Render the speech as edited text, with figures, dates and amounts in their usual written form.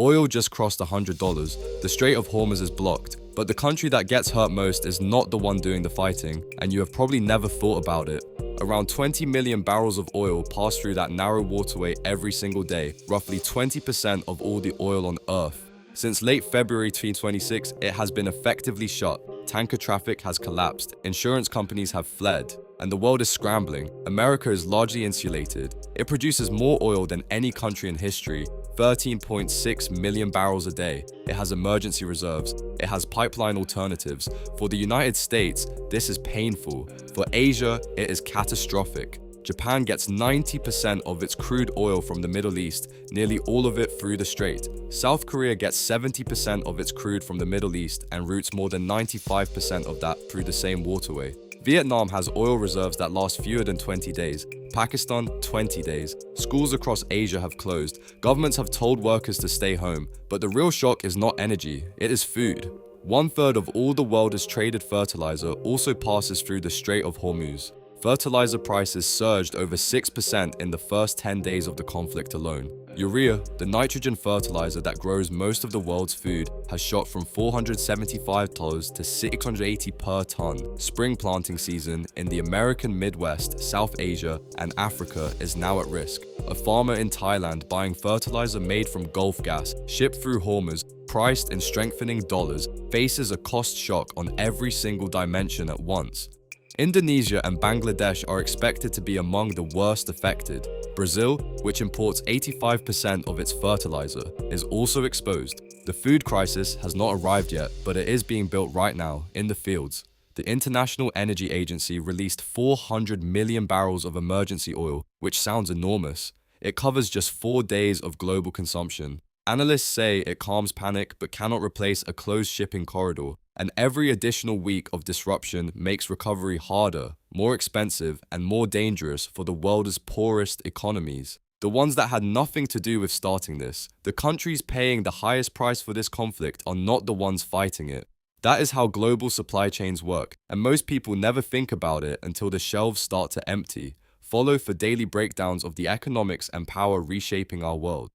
Oil just crossed $100, the Strait of Hormuz is blocked, but the country that gets hurt most is not the one doing the fighting, and you have probably never thought about it. Around 20 million barrels of oil pass through that narrow waterway every single day, roughly 20% of all the oil on Earth. Since late February 2026, it has been effectively shut. Tanker traffic has collapsed, insurance companies have fled, and the world is scrambling. America is largely insulated. It produces more oil than any country in history, 13.6 million barrels a day. It has emergency reserves. It has pipeline alternatives. For the United States, this is painful. For Asia, it is catastrophic. Japan gets 90% of its crude oil from the Middle East, nearly all of it through the Strait. South Korea gets 70% of its crude from the Middle East and routes more than 95% of that through the same waterway. Vietnam has oil reserves that last fewer than 20 days. Pakistan, 20 days. Schools across Asia have closed. Governments have told workers to stay home. But the real shock is not energy, it is food. 1/3 of all the world's traded fertilizer also passes through the Strait of Hormuz. Fertilizer prices surged over 6% in the first 10 days of the conflict alone. Urea, the nitrogen fertilizer that grows most of the world's food, has shot from $475 to $680 per ton. Spring planting season in the American Midwest, South Asia, and Africa is now at risk. A farmer in Thailand buying fertilizer made from Gulf gas, shipped through Hormuz, priced in strengthening dollars, faces a cost shock on every single dimension at once. Indonesia and Bangladesh are expected to be among the worst affected. Brazil, which imports 85% of its fertilizer, is also exposed. The food crisis has not arrived yet, but it is being built right now, in the fields. The International Energy Agency released 400 million barrels of emergency oil, which sounds enormous. It covers just 4 days of global consumption. Analysts say it calms panic but cannot replace a closed shipping corridor, and every additional week of disruption makes recovery harder, more expensive, and more dangerous for the world's poorest economies. The ones that had nothing to do with starting this. The countries paying the highest price for this conflict are not the ones fighting it. That is how global supply chains work, and most people never think about it until the shelves start to empty. Follow for daily breakdowns of the economics and power reshaping our world.